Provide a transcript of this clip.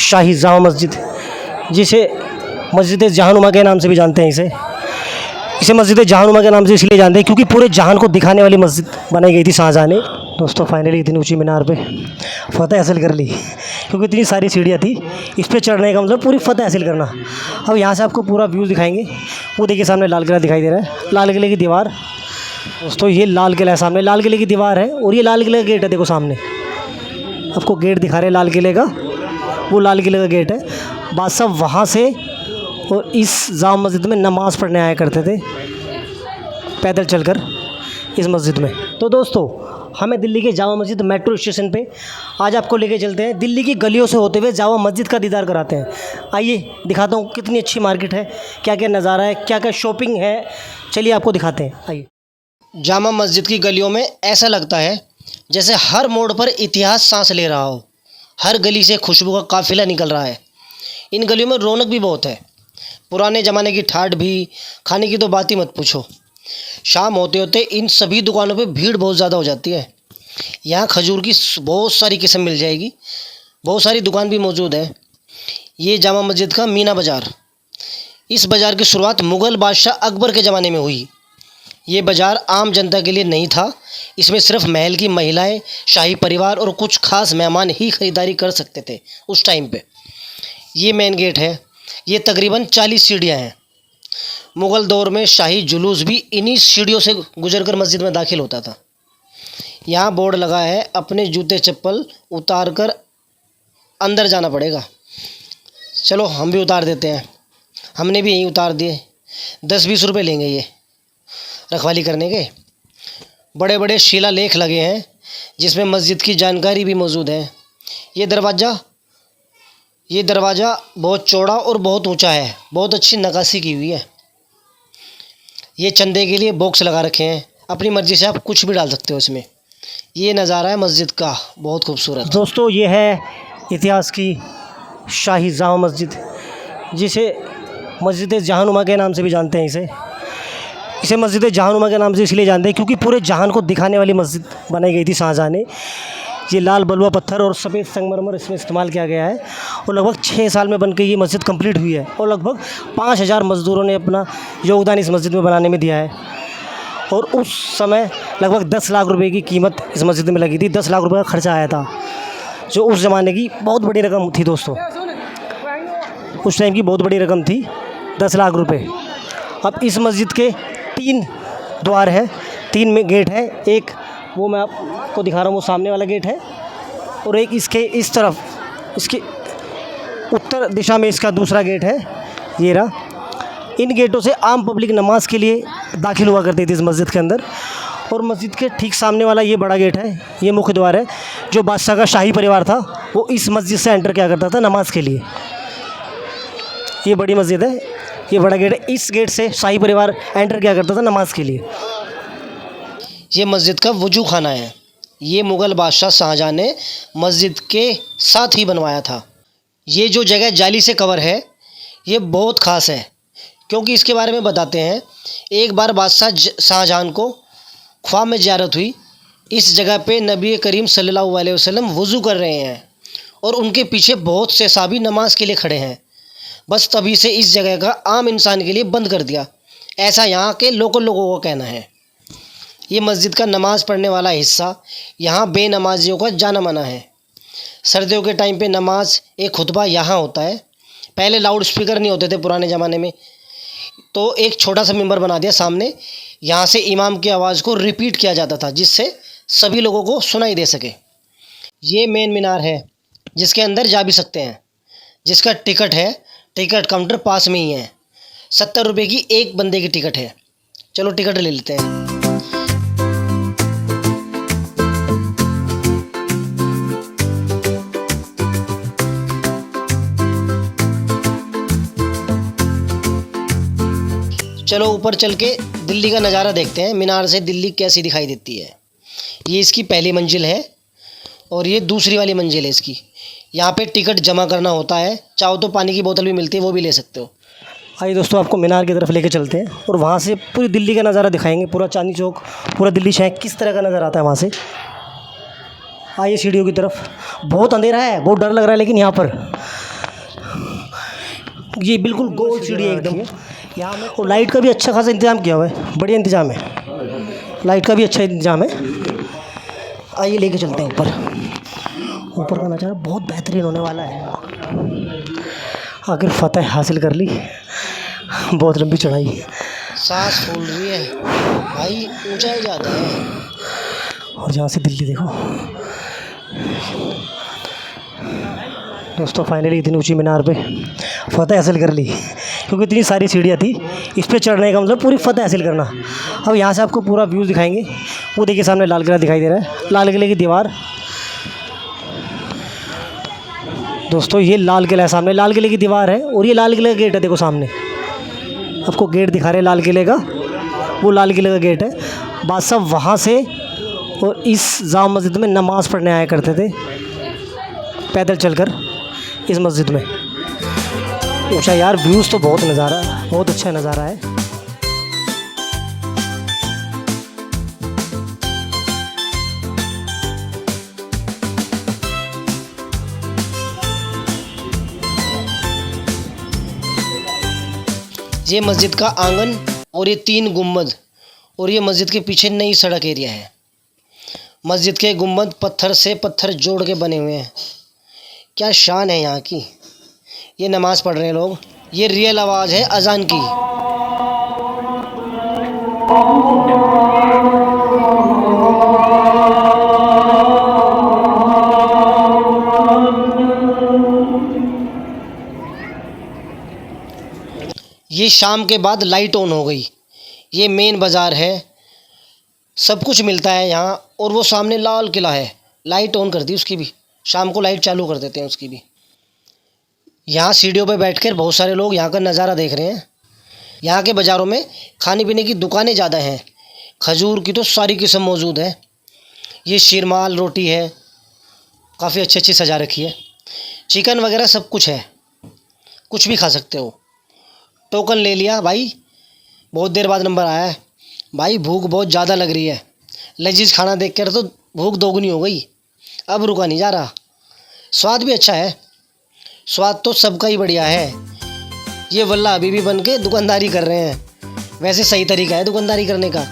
शाही जामा मस्जिद, जिसे मस्जिद जहानुमा के नाम से भी जानते हैं। इसे मस्जिद जहानुमा के नाम से इसलिए जानते हैं क्योंकि पूरे जहान को दिखाने वाली मस्जिद बनाई गई थी शाहजहाँ ने। दोस्तों फाइनली इतनी ऊंची मीनार पे फ़तह हासिल कर ली, क्योंकि इतनी सारी सीढ़ियाँ थी। इस पे चढ़ने का मतलब पूरी फ़तह हासिल करना। अब यहाँ से आपको पूरा व्यू दिखाएंगे। वो देखिए सामने लाल किला दिखाई दे रहा है, लाल किले की दीवार। दोस्तों ये लाल किला है, सामने लाल किले की दीवार है और ये लाल किले का गेट है। देखो सामने आपको गेट दिखा रहे हैं लाल किले का, वो लाल किले का गेट है। बादशाह वहाँ से और इस जामा मस्जिद में नमाज़ पढ़ने आया करते थे पैदल चलकर इस मस्जिद में। तो दोस्तों हमें दिल्ली के जामा मस्जिद मेट्रो स्टेशन पे आज आपको लेके चलते हैं। दिल्ली की गलियों से होते हुए जामा मस्जिद का दीदार कराते हैं। आइए दिखाता हूँ कितनी अच्छी मार्केट है, क्या क्या नज़ारा है, क्या क्या शॉपिंग है। चलिए आपको दिखाते हैं, आइए। जामा मस्जिद की गलियों में ऐसा लगता है जैसे हर मोड़ पर इतिहास सांस ले रहा हो। हर गली से खुशबू का काफ़िला निकल रहा है। इन गलियों में रौनक भी बहुत है। पुराने ज़माने की ठाठ भी, खाने की तो बात ही मत पूछो। शाम होते होते इन सभी दुकानों पे भीड़ बहुत ज़्यादा हो जाती है। यहाँ खजूर की बहुत सारी किस्म मिल जाएगी, बहुत सारी दुकान भी मौजूद है। ये जामा मस्जिद का मीना बाज़ार। इस बाज़ार की शुरुआत मुग़ल बादशाह अकबर के ज़माने में हुई। ये बाज़ार आम जनता के लिए नहीं था। इसमें सिर्फ महल की महिलाएं, शाही परिवार और कुछ खास मेहमान ही ख़रीदारी कर सकते थे उस टाइम पे। ये मेन गेट है। ये तकरीबन 40 सीढ़ियाँ हैं। मुग़ल दौर में शाही जुलूस भी इन्हीं सीढ़ियों से गुजरकर मस्जिद में दाखिल होता था। यहाँ बोर्ड लगा है, अपने जूते चप्पल उतार कर अंदर जाना पड़ेगा। चलो हम भी उतार देते हैं। हमने भी यहीं उतार दिए। 10-20 रुपये लेंगे ये रखवाली करने के। बड़े बड़े शिलालेख लगे हैं जिसमें मस्जिद की जानकारी भी मौजूद है। ये दरवाज़ा बहुत चौड़ा और बहुत ऊंचा है। बहुत अच्छी नक्काशी की हुई है। ये चंदे के लिए बॉक्स लगा रखे हैं, अपनी मर्ज़ी से आप कुछ भी डाल सकते हो इसमें। ये नज़ारा है मस्जिद का, बहुत खूबसूरत। दोस्तों ये है इतिहास की शाही जामा मस्जिद, जिसे मस्जिद जहानुमा के नाम से भी जानते हैं। इसे मस्जिद जहानुमा के नाम से इसलिए जानते हैं क्योंकि पूरे जहान को दिखाने वाली मस्जिद बनाई गई थी शाहजहाँ ने। ये लाल बलुआ पत्थर और सफ़ेद संगमरमर इसमें इस्तेमाल किया गया है और लगभग 6 साल में बनकर ये मस्जिद कंप्लीट हुई है और लगभग 5000 मज़दूरों ने अपना योगदान इस मस्जिद में बनाने में दिया है। और उस समय लगभग 10 लाख रुपए की कीमत इस मस्जिद में लगी थी। 10 लाख रुपए का खर्चा आया था, जो उस ज़माने की बहुत बड़ी रकम थी। दोस्तों उस टाइम की बहुत बड़ी रकम थी 10 लाख रुपए। अब इस मस्जिद के 3 द्वार है, 3 में गेट है। एक वो मैं आपको दिखा रहा हूँ, वो सामने वाला गेट है और एक इसके इस तरफ, इसके उत्तर दिशा में इसका दूसरा गेट है। ये रहा। इन गेटों से आम पब्लिक नमाज के लिए दाखिल हुआ करती थी इस मस्जिद के अंदर। और मस्जिद के ठीक सामने वाला ये बड़ा गेट है, ये मुख्य द्वार है। जो बादशाह का शाही परिवार था वो इस मस्जिद से एंटर किया करता था नमाज के लिए। ये बड़ी मस्जिद है, ये बड़ा गेट है। इस गेट से शाही परिवार एंटर किया करता था नमाज के लिए। ये मस्जिद का वजू खाना है। ये मुग़ल बादशाह शाहजहाँ ने मस्जिद के साथ ही बनवाया था। ये जो जगह जाली से कवर है ये बहुत ख़ास है, क्योंकि इसके बारे में बताते हैं। एक बार बादशाह शाहजहाँ को ख्वाब में ज़ियारत हुई। इस जगह पे नबी करीम सल्लल्लाहु अलैहि वसल्लम वज़ू कर रहे हैं और उनके पीछे बहुत से सहाबी नमाज के लिए खड़े हैं। बस तभी से इस जगह का आम इंसान के लिए बंद कर दिया, ऐसा यहाँ के लोकल लोगों का कहना है। ये मस्जिद का नमाज़ पढ़ने वाला हिस्सा यहाँ बेनमाजियों का जाना माना है। सर्दियों के टाइम पे नमाज एक खुतबा यहाँ होता है। पहले लाउड स्पीकर नहीं होते थे पुराने ज़माने में, तो एक छोटा सा मिंबर बना दिया सामने। यहाँ से इमाम की आवाज़ को रिपीट किया जाता था जिससे सभी लोगों को सुनाई दे सके। ये मेन मीनार है जिसके अंदर जा भी सकते हैं, जिसका टिकट है। टिकट काउंटर पास में ही है। 70 रुपये की एक बंदे की टिकट है। चलो टिकट ले लेते हैं। चलो ऊपर चल के दिल्ली का नज़ारा देखते हैं। मीनार से दिल्ली कैसी दिखाई देती है। ये इसकी पहली मंजिल है और ये दूसरी वाली मंजिल है इसकी। यहाँ पे टिकट जमा करना होता है। चाहो तो पानी की बोतल भी मिलती है, वो भी ले सकते हो। आइए दोस्तों आपको मीनार की तरफ लेके चलते हैं और वहाँ से पूरी दिल्ली का नज़ारा दिखाएंगे। पूरा चांदनी चौक, पूरा दिल्ली शहर किस तरह का नज़र आता है वहाँ से। आइए सीढ़ियों की तरफ। बहुत अंधेरा है, बहुत डर लग रहा है, लेकिन यहाँ पर ये बिल्कुल गोल सीढ़ी है एकदम। यहाँ में और लाइट का भी अच्छा खासा इंतज़ाम किया हुआ है, बढ़िया इंतज़ाम है, लाइट का भी अच्छा इंतज़ाम है। आइए लेके चलते हैं ऊपर। ऊपर का नज़ारा बहुत बेहतरीन होने वाला है। आखिर फतह हासिल कर ली, बहुत लंबी चढ़ाई। सांस फूल रही है भाई, ऊंचाई ज़्यादा है। और जहाँ से दिल्ली देखो दोस्तों, फाइनली इतनी ऊंची मीनार पे फतह हासिल कर ली, क्योंकि इतनी सारी सीढ़ियाँ थी। इस पे चढ़ने का मतलब पूरी फतह हासिल करना। अब यहाँ से आपको पूरा व्यू दिखाएंगे। वो देखिए सामने लाल किला दिखाई दे रहा है, लाल किले की दीवार। दोस्तों ये लाल किला है, सामने लाल किले की दीवार है और ये लाल किले का गेट है। देखो सामने आपको गेट दिखा रहे हैं लाल किले का, वो लाल किले का गेट है। बादशाह वहाँ से और इस जामा मस्जिद में नमाज़ पढ़ने आया करते थे, पैदल चलकर इस मस्जिद में। ऊँचा यार, व्यूज़ तो बहुत अच्छा नज़ारा है। ये मस्जिद का आंगन और ये 3 गुम्बद, और ये मस्जिद के पीछे नई सड़क एरिया है। मस्जिद के गुम्बद पत्थर से पत्थर जोड़ के बने हुए हैं। क्या शान है यहाँ की। ये नमाज़ पढ़ रहे हैं लोग। ये रियल आवाज़ है अजान की। ये शाम के बाद लाइट ऑन हो गई। ये मेन बाज़ार है, सब कुछ मिलता है यहाँ। और वो सामने लाल किला है, लाइट ऑन कर दी उसकी भी, शाम को लाइट चालू कर देते हैं उसकी भी। यहाँ सीढ़ियों पे बैठकर बहुत सारे लोग यहाँ का नज़ारा देख रहे हैं। यहाँ के बाज़ारों में खाने पीने की दुकानें ज़्यादा हैं। खजूर की तो सारी किस्म मौजूद है। ये शीरमाल रोटी है, काफ़ी अच्छी अच्छी सजा रखी है। चिकन वगैरह सब कुछ है, कुछ भी खा सकते हो। टोकन ले लिया भाई, बहुत देर बाद नंबर आया है भाई। भूख बहुत ज़्यादा लग रही है, लजीज खाना देख कर तो भूख दोगुनी हो गई। अब रुका नहीं जा रहा। स्वाद भी अच्छा है, स्वाद तो सबका ही बढ़िया है। ये वल्ला अभी भी बन के दुकानदारी कर रहे हैं। वैसे सही तरीका है दुकानदारी करने का।